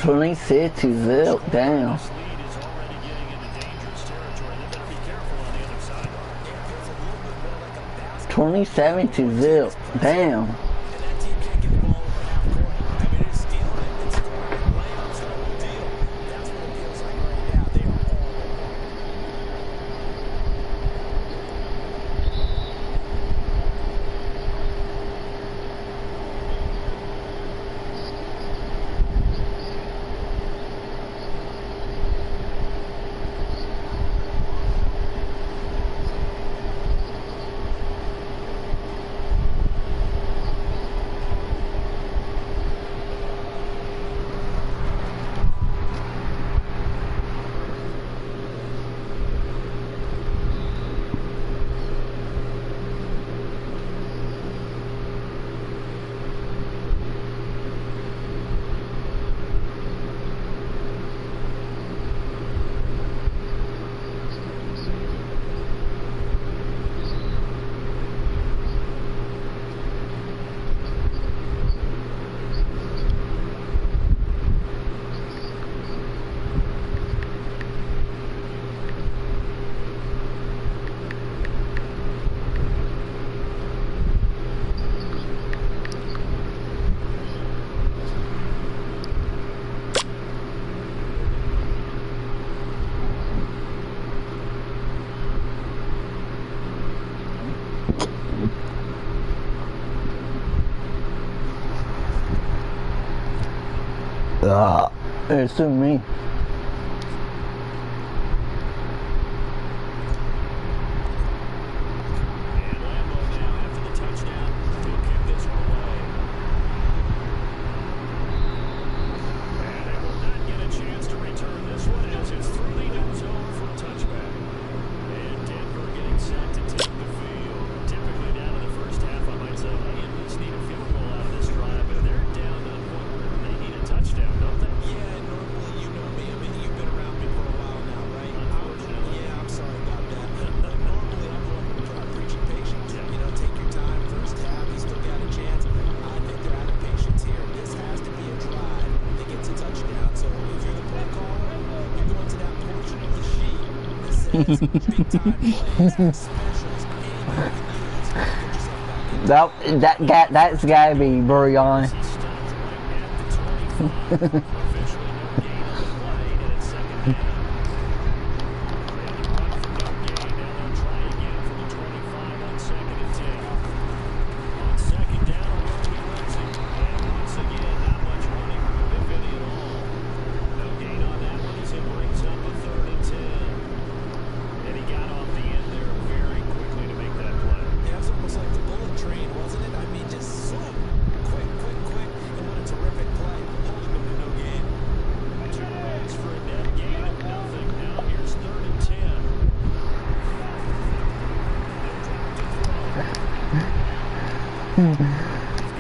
26 is zip down. 27 to zip down. It's to me. That's gotta be Brian.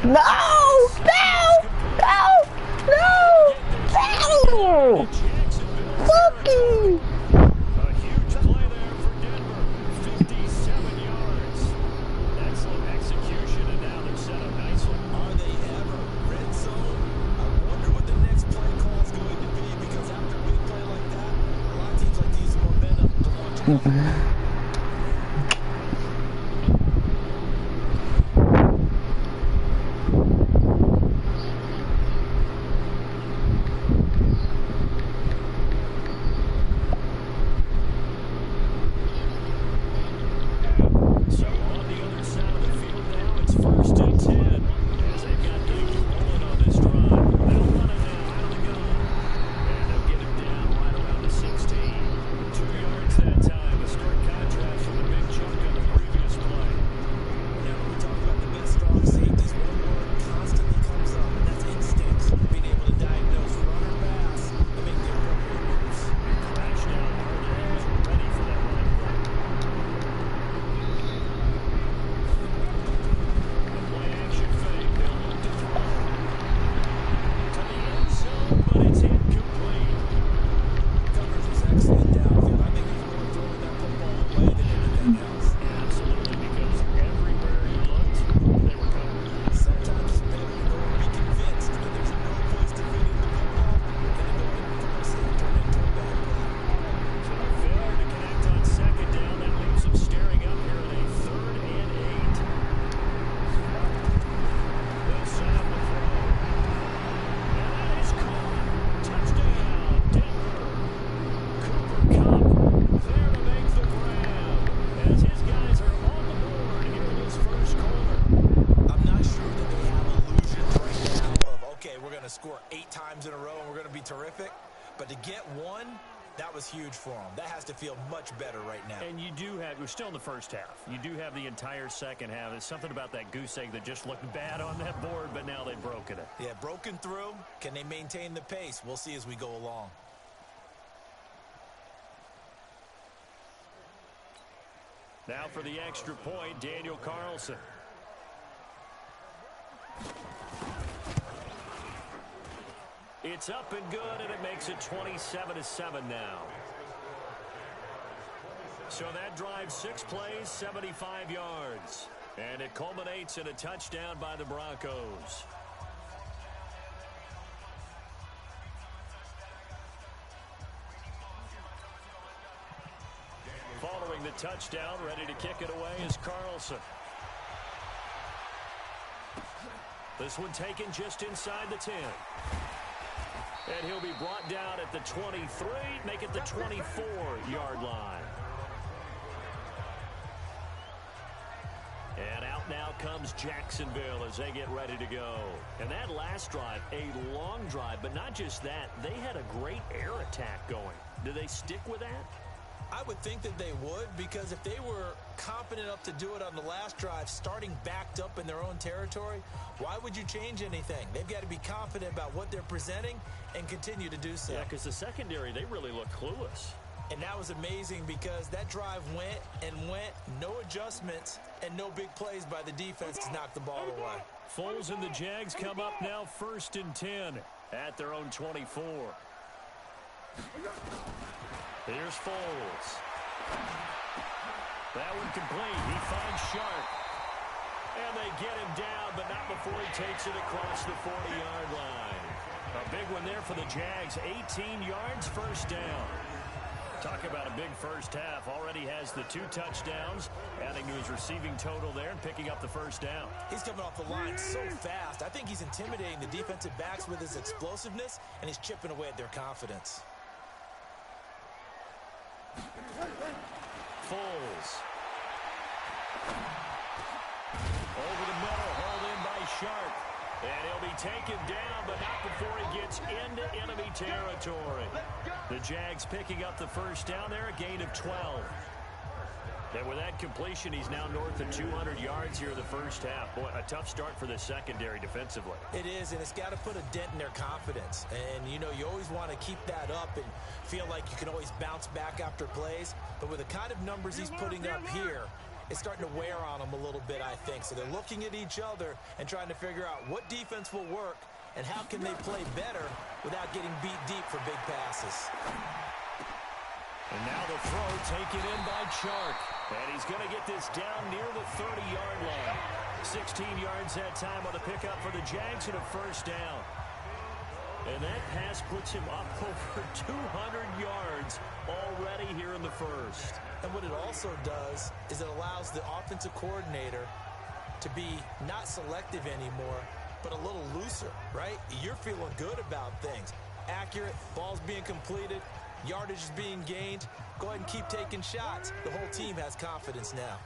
No! Fuck you! A huge play there for Denver. 57 yards. Excellent execution, and now they're set up nicely. Are they ever? Red zone? I wonder what the next play call is going to be, because after a big play like that, a lot of teams like to use momentum to launch. That time, a start to score 8 times in a row and we're going to be terrific. But to get one, that was huge for them. That has to feel much better right now. And you do have, we're still in the first half. You do have the entire second half. There's something about that goose egg that just looked bad on that board, but now they've broken it. Yeah, broken through. Can they maintain the pace? We'll see as we go along. Now for the extra point, Daniel Carlson. It's up and good, and it makes it 27-7 now. So that drive, 6 plays, 75 yards. And it culminates in a touchdown by the Broncos. Following the touchdown, ready to kick it away is Carlson. This one taken just inside the 10. And he'll be brought down at the 23, make it the 24-yard line. And out now comes Jacksonville as they get ready to go. And that last drive, a long drive, but not just that. They had a great air attack going. Do they stick with that? I would think that they would, because if they were confident enough to do it on the last drive, starting backed up in their own territory, why would you change anything? They've got to be confident about what they're presenting and continue to do so. Yeah, because the secondary, they really look clueless. And that was amazing because that drive went and went, no adjustments, and no big plays by the defense to knock the ball away. Foles and the Jags come up now 1st and 10 at their own 24. Here's Foles. That one complete. He finds Sharp. And they get him down, but not before he takes it across the 40-yard line. A big one there for the Jags. 18 yards, first down. Talk about a big first half. Already has the 2 touchdowns, adding to his receiving total there and picking up the first down. He's coming off the line so fast. I think he's intimidating the defensive backs with his explosiveness, and he's chipping away at their confidence. Foles. Over the middle, hauled in by Sharp. And he'll be taken down, but not before he gets into enemy territory. The Jags picking up the first down there, a gain of 12. And with that completion, he's now north of 200 yards here in the first half. Boy, a tough start for the secondary defensively. It is, and it's got to put a dent in their confidence. And, you know, you always want to keep that up and feel like you can always bounce back after plays. But with the kind of numbers he's putting up here, it's starting to wear on them a little bit, I think. So they're looking at each other and trying to figure out what defense will work and how can they play better without getting beat deep for big passes. And now the throw taken in by Chark. And he's going to get this down near the 30-yard line. 16 yards that time on the pickup for the Jags and a first down. And that pass puts him up over 200 yards already here in the first. And what it also does is it allows the offensive coordinator to be not selective anymore, but a little looser, right? You're feeling good about things. Accurate, balls being completed, yardage is being gained. Go ahead and keep taking shots. The whole team has confidence now.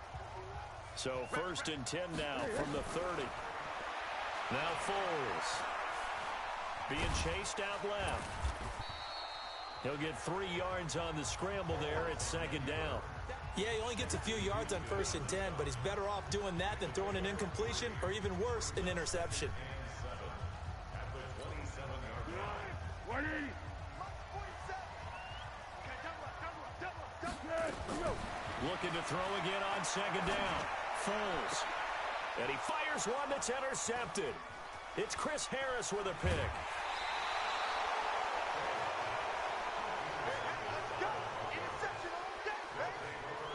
So 1st and 10 now from the 30. Now Foles being chased out left. He'll get 3 yards on the scramble there. It's 2nd down. Yeah, he only gets a few yards on 1st and 10, but he's better off doing that than throwing an incompletion or even worse, an interception. Looking to throw again on 2nd down. Foles. And he fires one that's intercepted. It's Chris Harris with a pick.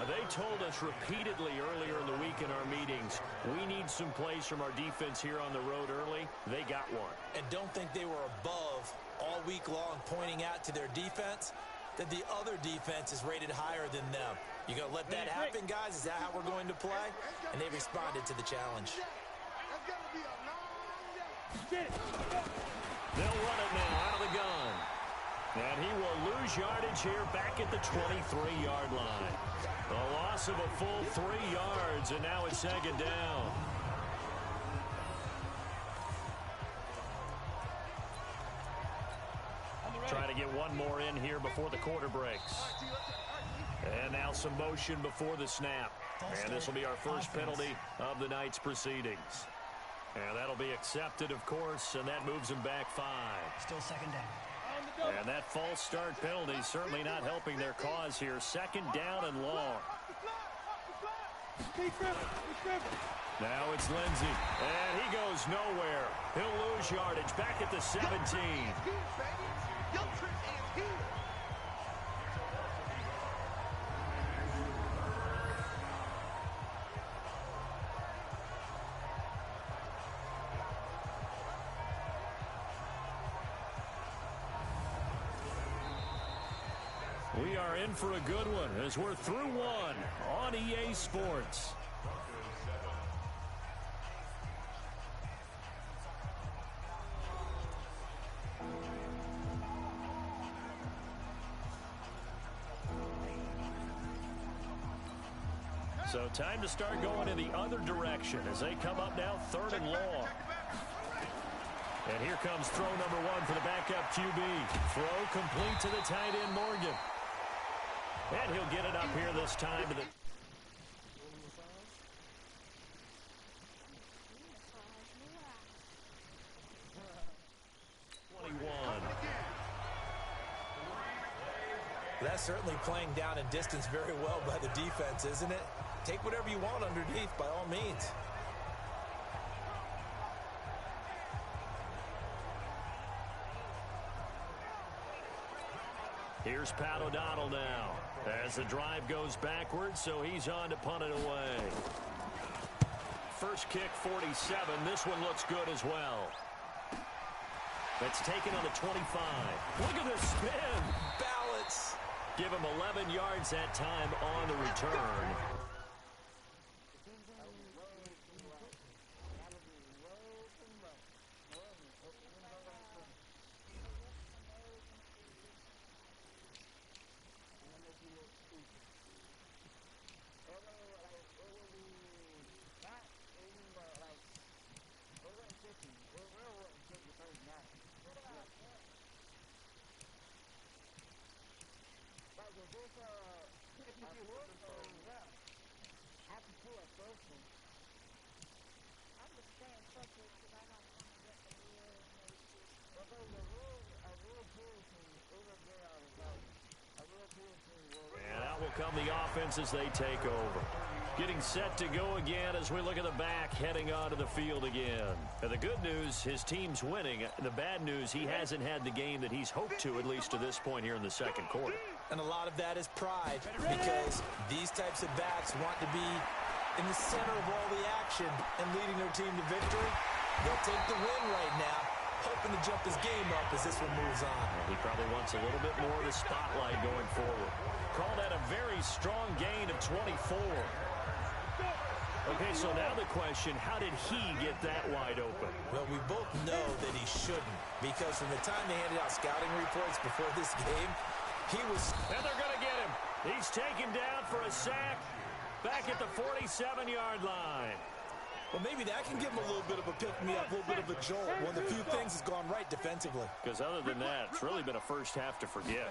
They told us repeatedly earlier in the week in our meetings, we need some plays from our defense here on the road early. They got one. And don't think they were above all week long pointing out to their defense that the other defense is rated higher than them. You going to let that happen, guys? Is that how we're going to play? And they responded to the challenge. They'll run it now out of the gun. And he will lose yardage here back at the 23-yard line. A loss of a full 3 yards, and now it's 2nd down. Trying to get one more in here before the quarter breaks. And now some motion before the snap. And this will be our first penalty of the night's proceedings. And that'll be accepted, of course, and that moves him back 5. Still second down. And that false start penalty certainly not helping their cause here. Second down and long. Now it's Lindsey, and he goes nowhere. He'll lose yardage back at the 17. We are in for a good one as we're through one on EA Sports. So time to start going in the other direction as they come up now 3rd and long. And here comes throw number 1 for the backup QB. Throw complete to the tight end Morgan. And he'll get it up here this time to the 21. That's certainly playing down in distance very well by the defense, isn't it? Take whatever you want underneath by all means. Here's Pat O'Donnell now as the drive goes backwards, so he's on to punt it away. First kick, 47. This one looks good as well. That's taken on the 25. Look at the spin. Balance. Give him 11 yards that time on the return. And out will come the offense as they take over. Getting set to go again as we look at the back heading onto the field again. And the good news, his team's winning. The bad news, he hasn't had the game that he's hoped to, at least to this point here in the second quarter. And a lot of that is pride, because these types of backs want to be in the center of all the action and leading their team to victory. They'll take the win right now, hoping to jump his game up as this one moves on. He probably wants a little bit more of the spotlight going forward. Call that a very strong gain of 24. Okay, so now the question, how did he get that wide open? Well, we both know that he shouldn't, because from the time they handed out scouting reports before this game, he was... And they're going to get him. He's taken down for a sack back at the 47-yard line. Well, maybe that can give him a little bit of a pick-me-up, a little bit of a jolt. One of the few things has gone right defensively. Because other than that, it's really been a first half to forget.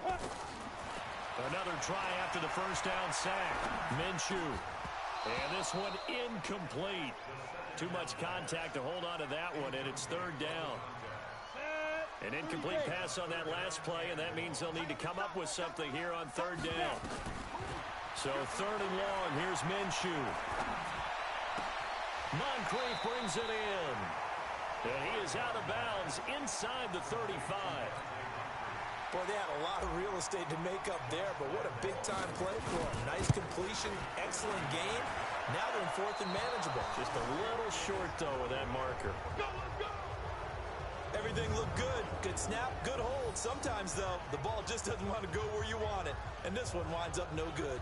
Another try after the first down sack. Minshew. And this one incomplete. Too much contact to hold on to that one, and it's 3rd down. An incomplete pass on that last play, and that means they'll need to come up with something here on 3rd down. So 3rd and long, here's Minshew. Moncrief brings it in. And he is out of bounds inside the 35. Boy, they had a lot of real estate to make up there, but what a big-time play for him. Nice completion, excellent game. Now they're in 4th and manageable. Just a little short, though, with that marker. Everything looked good. Good snap, good hold. Sometimes, though, the ball just doesn't want to go where you want it. And this one winds up no good.